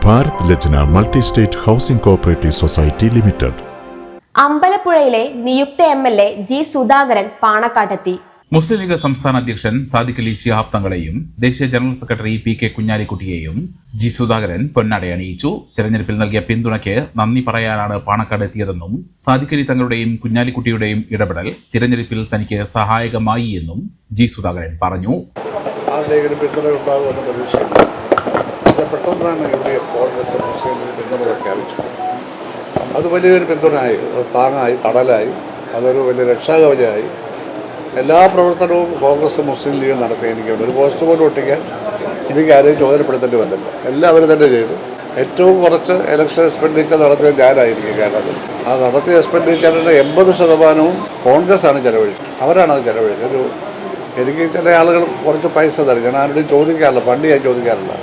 Bharat Lajna multi state housing cooperative society limited. അമ്പലപ്പുഴയിലെ നിയുക്ത MLA G Sudhakaran പാണക്കാട്ടെത്തി. മുസ്ലിം ലീഗ് സംസ്ഥാന അധ്യക്ഷൻ സാദിഖ് അലി ശിഹാബ് തങ്ങളെയും ദേശീയ ജനറൽ സെക്രട്ടറി PK കുഞ്ഞാലിക്കുട്ടിയെയും ജി സുധാകരൻ പൊന്നാടയണിയിച്ചു. തെരഞ്ഞെടുപ്പിൽ നൽകിയ പിന്തുണയ്ക്ക് നന്ദി പറയാനാണ് പാണക്കാട് എത്തിയതെന്നും സാദിഖ് അലി തങ്ങളുടെയും കുഞ്ഞാലിക്കുട്ടിയുടെയും ഇടപെടൽ തിരഞ്ഞെടുപ്പിൽ തനിക്ക് സഹായകമായി എന്നും ജി സുധാകരൻ പറഞ്ഞു. അത് വലിയൊരു പിന്തുണയായി, താങ്ങായി, തടലായി, അതൊരു വലിയ രക്ഷാകവചമായി. എല്ലാ പ്രവർത്തനവും കോൺഗ്രസ് മുസ്ലിം ലീഗ് നടത്തി. എനിക്കുണ്ട് ഒരു പോസ്റ്റ് പോലും ഒട്ടിക്കാൻ എനിക്ക് ആരെയും ചുമതലപ്പെടുത്തേണ്ടി വന്നില്ല. എല്ലാവരും തന്നെ ചെയ്തു. ഏറ്റവും കുറച്ച് ഇലക്ഷൻ എക്സ്പെൻഡിച്ചർ നടത്തിയത് ഞാനായിരിക്കും. കാരണം ആ നടത്തിയ എക്സ്പെൻഡിച്ചറിൻ്റെ 80% കോൺഗ്രസ്സാണ് ചെലവഴിച്ചത്. അവരാണ് അത് ചെലവഴിച്ചത്. എനിക്ക് ചില ആളുകൾ കുറച്ച് പൈസ തരും. ഞാൻ ആരോടും ചോദിക്കാറില്ല, ഫണ്ട് ഞാൻ ചോദിക്കാറില്ല,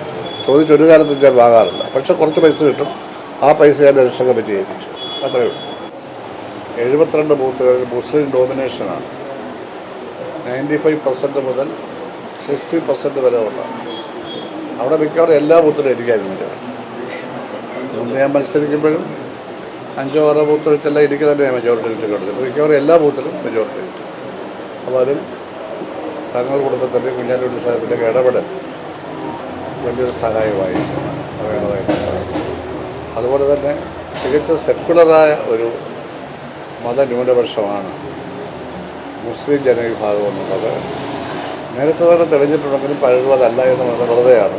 ചോദിച്ചൊരു കാലത്ത് ഞാൻ വാങ്ങാറില്ല. പക്ഷെ കുറച്ച് പൈസ കിട്ടും. ആ പൈസ ഞാൻ ഇലക്ഷൻ കമ്മിറ്റി ഏൽപ്പിച്ചു. അത്രയേ ഉള്ളൂ. 72 ബൂത്തുകളിൽ മുസ്ലിം ഡോമിനേഷനാണ്. 95% മുതൽ 60% വരെ ഉള്ള അവിടെ മിക്കവാറും എല്ലാ ബൂത്തിലും എനിക്കായിരുന്നു. മുന്നേ ഞാൻ മത്സരിക്കുമ്പോഴും 5-6 ബൂത്ത് വെച്ചെല്ലാം എനിക്ക് തന്നെ മെജോറിറ്റി കിട്ടി കൊടുത്തത്. മിക്കവാറും എല്ലാ ബൂത്തിലും മെജോറിറ്റി കിട്ടി. അപ്പോൾ അതിൽ തങ്ങളുടെ കുടുംബത്തിൻ്റെ കുഞ്ഞാലിക്കുട്ടി സാഹിബിൻ്റെ ഇടപെടൽ വലിയൊരു സഹായമായിരിക്കണം പറയണതായിട്ട്. അതുപോലെ തന്നെ തികച്ച സെക്കുലറായ ഒരു മതന്യൂനപക്ഷമാണ് മുസ്ലിം ജനവിഭാഗം എന്നുള്ളത് നേരത്തെ തന്നെ തെളിഞ്ഞിട്ടുണ്ടെങ്കിലും പലരും അതല്ല എന്ന് പറയുന്നത് വെറുതെയാണ്.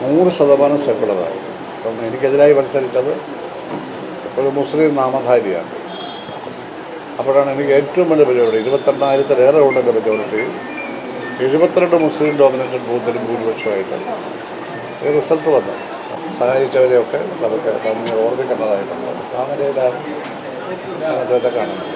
100% സെക്കുലറാണ്. അപ്പം എനിക്കെതിരായി മത്സരിച്ചത് ഒരു മുസ്ലിം നാമധാരിയാണ്. അപ്പോഴാണ് എനിക്ക് ഏറ്റവും വലിയ പരിപാടി 22,000-ലേറെ ഉണ്ടെങ്കിൽ മെജോറിറ്റി 72 മുസ്ലിം ഡോമിനേറ്റഡ് ബൂത്തിലും ഭൂരിപക്ഷമായിട്ട് റിസൾട്ട് വന്നു. സഹായിച്ചവരെയൊക്കെ നമുക്ക് നന്ദി ഓർമ്മിക്കേണ്ടതായിട്ടുണ്ട്. ആ നിലയിലാണ് അദ്ദേഹത്തെ കാണുന്നത്.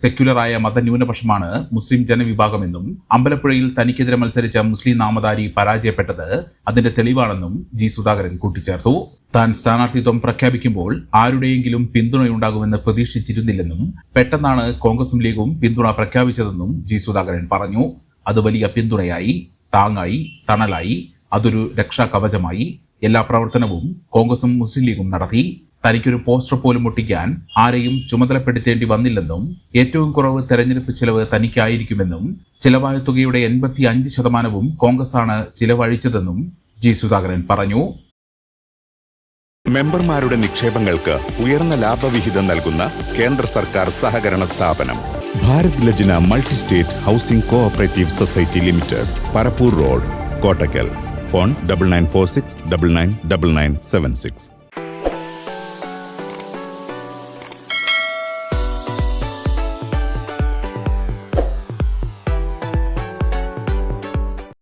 സെക്യുലറായ മതന്യൂനപക്ഷമാണ് മുസ്ലിം ജനവിഭാഗമെന്നും അമ്പലപ്പുഴയിൽ തനിക്കെതിരെ മത്സരിച്ച മുസ്ലിം നാമധാരി പരാജയപ്പെട്ടത് അതിന്റെ തെളിവാണെന്നും ജി സുധാകരൻ കൂട്ടിച്ചേർത്തു. താൻ സ്ഥാനാർത്ഥിത്വം പ്രഖ്യാപിക്കുമ്പോൾ ആരുടെയെങ്കിലും പിന്തുണയുണ്ടാകുമെന്ന് പ്രതീക്ഷിച്ചിരുന്നില്ലെന്നും പെട്ടെന്നാണ് കോൺഗ്രസും ലീഗും പിന്തുണ പ്രഖ്യാപിച്ചതെന്നും ജി സുധാകരൻ പറഞ്ഞു. അത് വലിയ പിന്തുണയായി, താങ്ങായി, തണലായി, അതൊരു രക്ഷാകവചമായി. എല്ലാ പ്രവർത്തനവും കോൺഗ്രസും മുസ്ലിം ലീഗും നടത്തി. തനിക്കൊരു പോസ്റ്റർ പോലും ഒട്ടിക്കാൻ ആരെയും ചുമതലപ്പെടുത്തേണ്ടി വന്നില്ലെന്നും ഏറ്റവും കുറവ് തെരഞ്ഞെടുപ്പ് ചിലവ് തനിക്കായിരിക്കുമെന്നും ചിലവായ തുകയുടെ 85% കോൺഗ്രസാണ് ചിലവഴിച്ചതെന്നും ജി സുധാകരൻ പറഞ്ഞു. മെമ്പർമാരുടെ നിക്ഷേപങ്ങൾക്ക് ഉയർന്ന ലാഭവിഹിതം നൽകുന്ന കേന്ദ്ര സർക്കാർ സഹകരണ സ്ഥാപനം Bharat Lajna multi state housing cooperative society limited, Parappur road, Kottakkal. Phone 9946 999976.